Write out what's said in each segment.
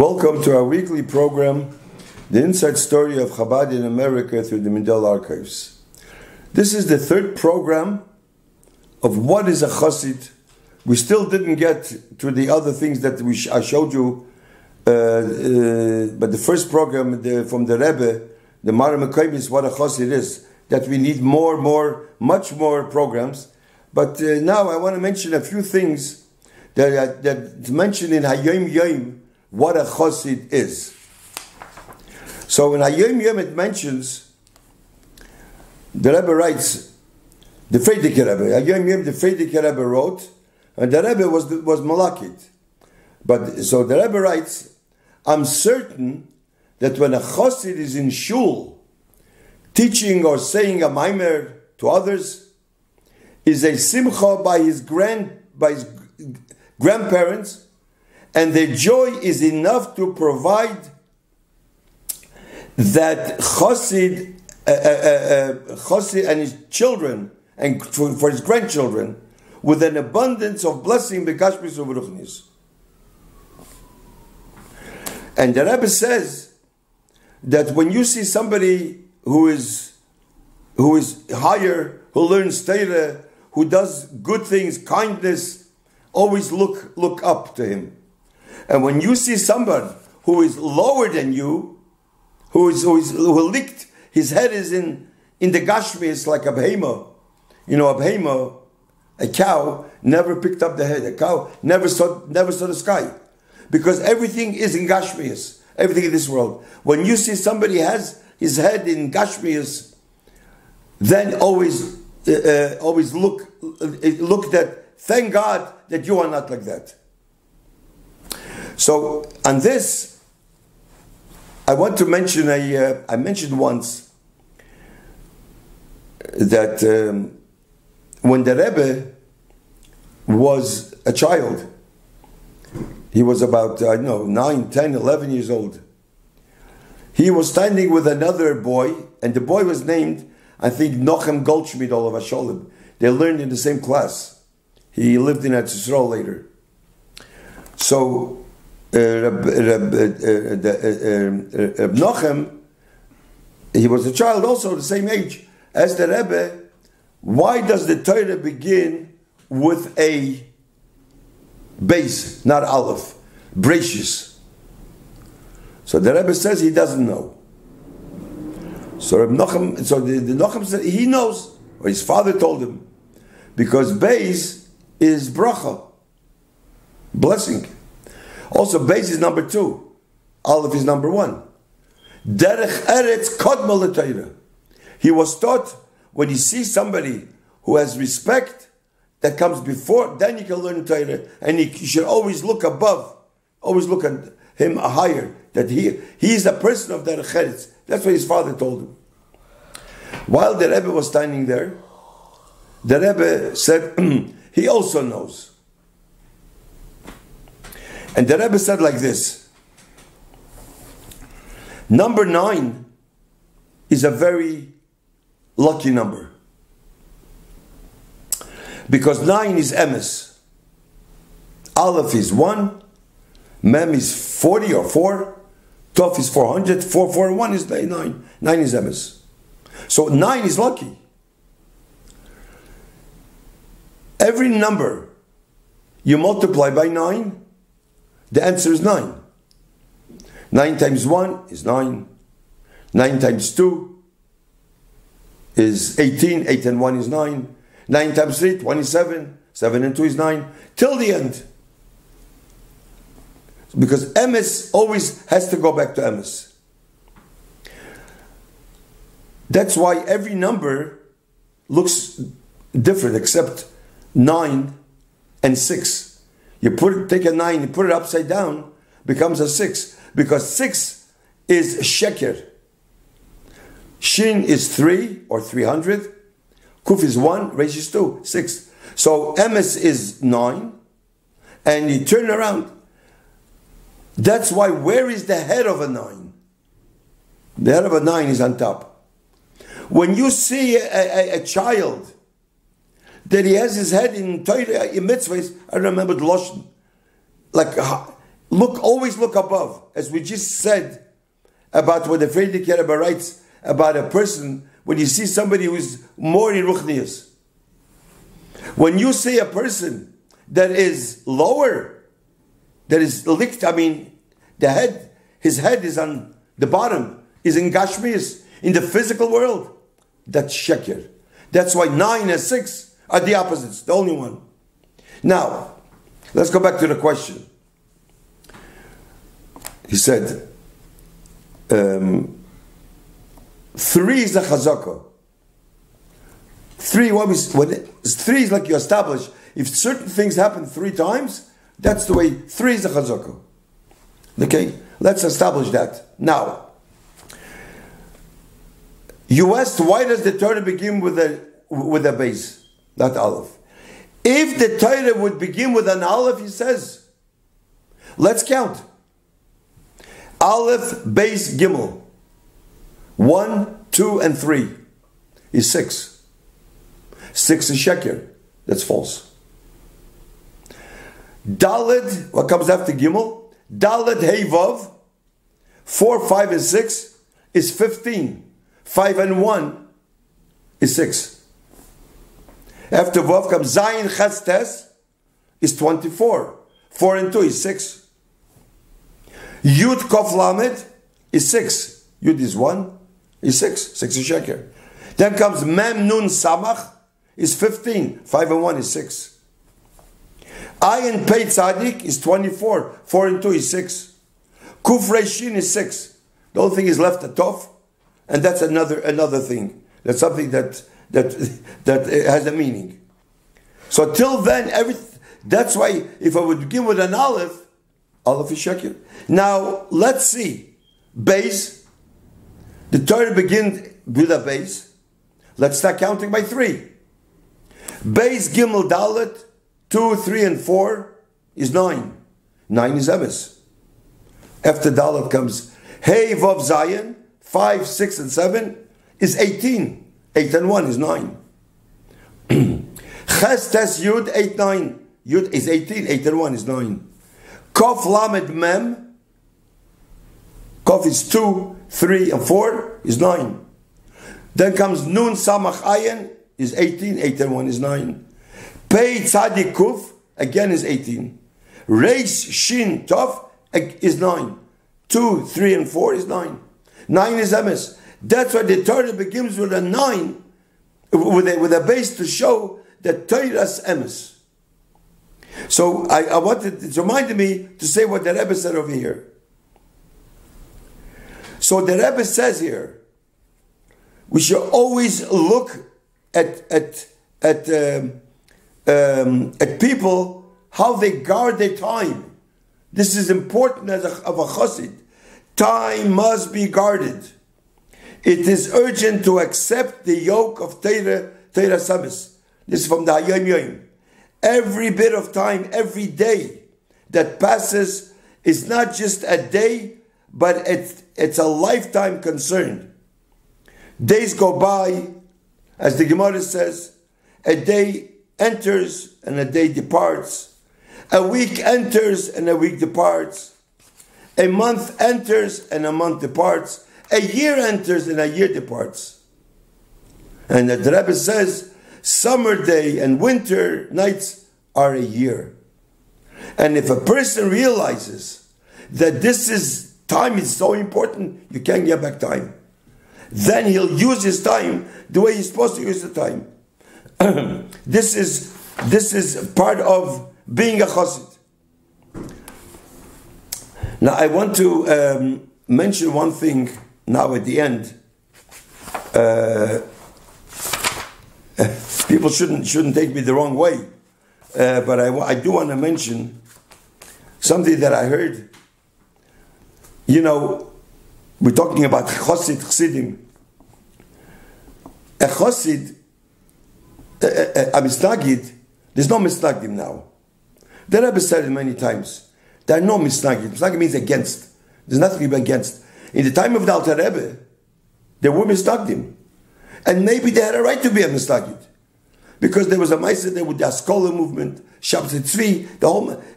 Welcome to our weekly program, The Inside Story of Chabad in America through the Mindel Archives. This is the third program of what is a chassid. We still didn't get to the other things that I showed you, but the first program from the Rabbi, the Mara Mekayim, is what a chassid is, that we need much more programs. But now I want to mention a few things that mentioned in Hayom Yom, what a chassid is. So in Hayom Yom it mentions, the Rebbe writes, the Frierdiker Rebbe, Hayom Yom the Frierdiker Rebbe wrote, and the Rebbe was Malakit. But so the Rebbe writes, I'm certain that when a chassid is in shul, teaching or saying a maimer to others, is a simcha by his grandparents, and their joy is enough to provide that chassid and his children, and for his grandchildren, with an abundance of blessing b'gashmis u'v'ruchnis. And the Rebbe says that when you see somebody who is higher, who learns Torah, who does good things, kindness, always look up to him. And when you see somebody who is lower than you, who licked, his head is in the gashmis like a behemoth. You know, a behemoth, a cow, never picked up the head. A cow never saw the sky, because everything is in gashmis. Everything in this world. When you see somebody has his head in gashmis, then always look that. Thank God that you are not like that. So on this, I want to mention I mentioned once that when the Rebbe was a child, he was about 9, 10, 11 years old. He was standing with another boy, and the boy was named, I think, Nochem Goldschmidt Olav Hasholem. They learned in the same class. He lived in Eretz Yisrael later. So Reb Nochem, he was a child also, the same age as the Rebbe. Why does the Torah begin with a base, not aleph, Brachis? So the Rebbe says he doesn't know. So Reb Nochem, so the Nochem said he knows, or his father told him, because base is bracha, blessing. Also, base is number 2. Aleph is number 1. Derech eretz kodma l'Torah. He was taught, when you see somebody who has respect that comes before, then you can learn Torah, and you should always look above, always look at him higher, that he is a person of derech eretz. That's what his father told him. While the Rebbe was standing there, the Rebbe said, he also knows. And the Rebbe said like this: number 9 is a very lucky number, because 9 is emes. Aleph is 1, Mem is 40 or 4, Tov is 400, 4 and 1 is 9. 9 is emes. So 9 is lucky. Every number you multiply by 9, the answer is 9. 9 times 1 is 9. 9 times 2 is 18. 8 and 1 is 9. 9 times 3, 27. 7 and 2 is 9. Till the end. Because emes always has to go back to emes. That's why every number looks different, except 9 and 6. You take a 9, you put it upside down, becomes a 6. Because 6 is sheker. Shin is 3 or 300. Kuf is 1, Resh is 2, 6. So emes is 9. And you turn around. That's why, where is the head of a 9? The head of a 9 is on top. When you see a child that he has his head in Torah, in mitzvahs, I remember the Lashon, like always look above, as we just said about what the Frierdiker Rebbe writes about a person when you see somebody who is more in ruchnius. When you see a person that is lower, that is licked, his head is on the bottom, is in Gashmias, in the physical world, that's Sheker. That's why 9 and 6 are the opposites, the only one. Now, let's go back to the question. He said, 3 is the chazaka. 3, 3 is like you establish. If certain things happen 3 times, that's the way. 3 is the chazaka. Okay, let's establish that. Now, you asked, why does the Torah begin with a base, not aleph? If the Torah would begin with an aleph, he says, let's count. Aleph, base, gimel. 1, 2, and 3 is 6. 6 is sheker. That's false. Daled, what comes after gimel? Daled, hey, vav. 4, 5, and 6 is 15. 5 and 1 is 6. After vav comes zayin, ches, tes is 24. 4 and 2 is 6. Yud, kof, lamed is 6. Yud is 1, is 6. 6 is sheker. Then comes mem, nun, samach is 15. 5 and 1 is 6. Ayin, pei, tzadik is 24. 4 and 2 is 6. Kuf, reshin is 6. The only thing is left at tof, and that's another thing. That's something that has a meaning. So till then, that's why if I would begin with an aleph is sheker. Now let's see. Base. The Torah begins with a base. Let's start counting by 3. Base, gimel, dalet, 2, 3, and 4 is 9. 9 is emes. After dalet comes hey, vav, zayin. 5, 6, and 7 is 18. 8 and 1 is 9. Ches, tes, yud, 8, 9. Yud is 18. 8 and 1 is 9. Kof, lamed, mem. Kof is 2, 3, and 4 is 9. Then comes nun, samach, ayin is 18. 8 and 1 is 9. Pei, tzadik, kuf again is 18. Reish, shin, tov is 9. 2, 3, and 4 is 9. 9 is emes. That's why the Torah begins with a 9, with a base to show that Torah's emes. So I wanted, it reminded me to say what the Rebbe said over here. So the Rebbe says here, we should always look at people, how they guard their time. This is important of a chassid. Time must be guarded. It is urgent to accept the yoke of Torah Sabbis. This is from the Hayom Yom. Every bit of time, every day that passes is not just a day, but it's a lifetime concern. Days go by, as the Gemara says, a day enters and a day departs. A week enters and a week departs. A month enters and a month departs. A year enters and a year departs. And the Rebbe says, summer day and winter nights are a year. And if a person realizes that time is so important, you can't get back time, then he'll use his time the way he's supposed to use the time. This is part of being a chassid. Now I want to mention one thing now at the end. People shouldn't take me the wrong way, but I do want to mention something that I heard. You know, we're talking about chassidim. A chassid, a misnagid, there's no misnagdim now. The Rebbe said it many times. There are no misnagdim. Misnagdim means against. There's nothing to be against. In the time of the Alter Rebbe, there were misnagdim. And maybe they had a right to be a misnagid. Because there was a meister there with the Askola movement, Shabbat Tzvi,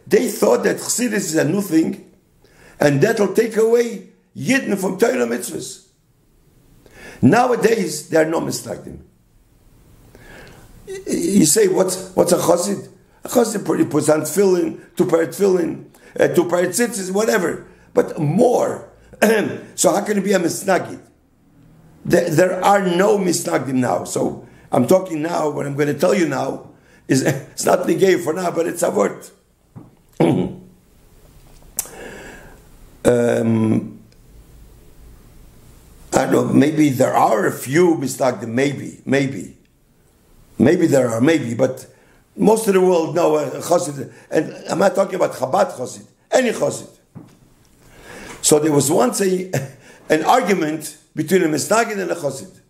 they thought that Chassidus is a new thing, and that'll take away Yidden from Torah mitzvahs. Nowadays, there are no misnagdim. You say, what's a Chassid? A Chassid puts on tefillin, two pair tzitzis, whatever, but more. So how can it be a misnagid? There are no misnagdim now. So I'm talking now, what I'm going to tell you now, it's not negay for now, but it's a word. I don't know, maybe there are a few misnagdim, maybe there are, but most of the world know a chassid, and I'm not talking about Chabad chassid, any chassid. So there was once an argument between a misnagid and a chassid.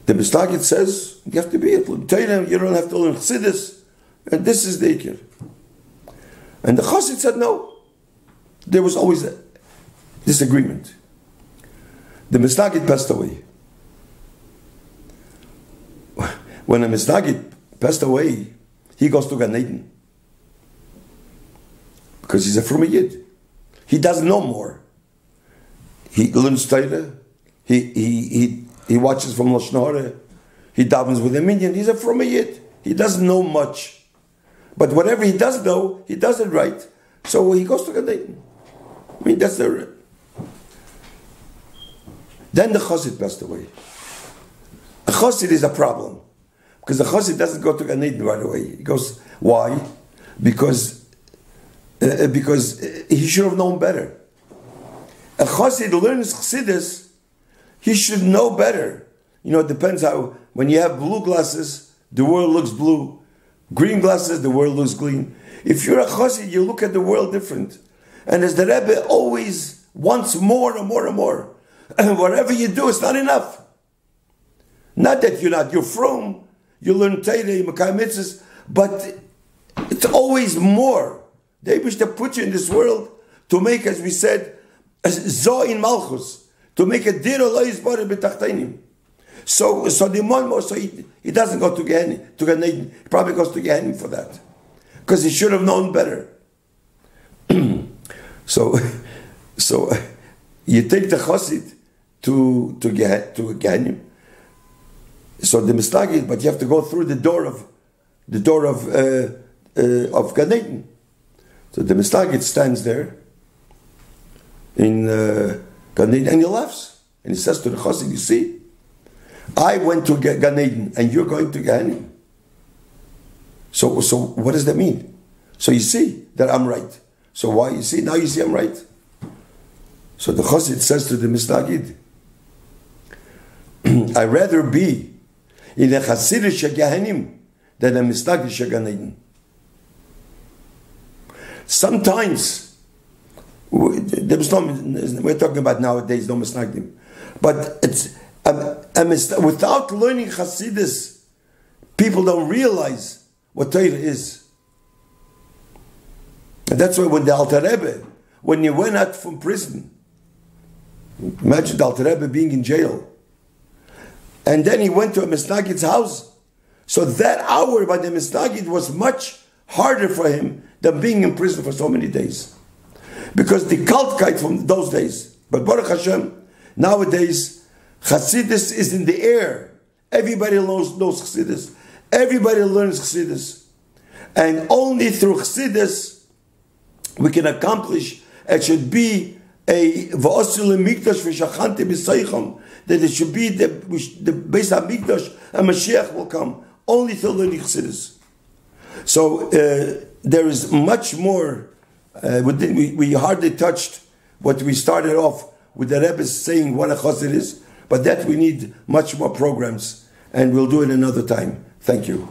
The misnagid says, you have to be a Torah, you don't have to learn chassidus, and this is the ikir. And the chassid said no. There was always a disagreement. The misnagid passed away. When a misnagid passed away, he goes to Gan Eden. Because he's a Fruma Yid. He doesn't know more. He learns Torah. He watches from Lashon Hara. He davens with a minyan. He's a Fruma Yid. He doesn't know much. But whatever he does know, he does it right. So he goes to Gan Eden. I mean, that's the... Then the chassid passed away. A chassid is a problem. Because the chassid doesn't go to Gan Eden right away. He goes, why? Because he should have known better. A chassid learns chassidus, he should know better. You know, it depends how, when you have blue glasses, the world looks blue. Green glasses, the world looks green. If you're a chassid, you look at the world different. And as the Rebbe always wants more and more and more. And whatever you do, it's not enough. Not that you're from, you learn Torah, you Mekayim mitzvahs, but it's always more. They wish to put you in this world to make, as we said, Zo in Malchus, to make a dir Allah Yisbareh b'tachtainim. So the man, so he doesn't go to Gan Eden. He probably goes to Gehenim for that, because he should have known better. So you take the chassid to Gehenim. So the misnagid, but you have to go through the door of Gan Eden. So the misnagid stands there in Gan Eden, and he laughs, and he says to the chassid, "You see, I went to Gan Eden, and you're going to Gehenim. So what does that mean? So you see that I'm right. So why? You see, now you see I'm right." So the chassid says to the misnagid, "I'd rather be in a chassidish Gehenim than a misnagish Gan Eden." Sometimes, we're talking about nowadays, no misnagdim, but it's without learning Chassidus, people don't realize what Torah is. And that's why when the Alter Rebbe, when he went out from prison, imagine the Alter Rebbe being in jail, and then he went to a misnagid's house. So that hour by the misnagid was much harder for him than being in prison for so many days. Because the kaltkeit from those days. But Baruch Hashem, nowadays, Chassidus is in the air. Everybody knows Chassidus. Everybody learns Chassidus. And only through Chassidus we can accomplish, it should be a V'osil Mikdash V'shachanti B'seichom, that it should be the Beis HaMikdash, and Mashiach will come only through learning Chassidus. So there is much more. We hardly touched what we started off with the Rebbe saying what a chassid is, but that we need much more programs, and we'll do it another time. Thank you.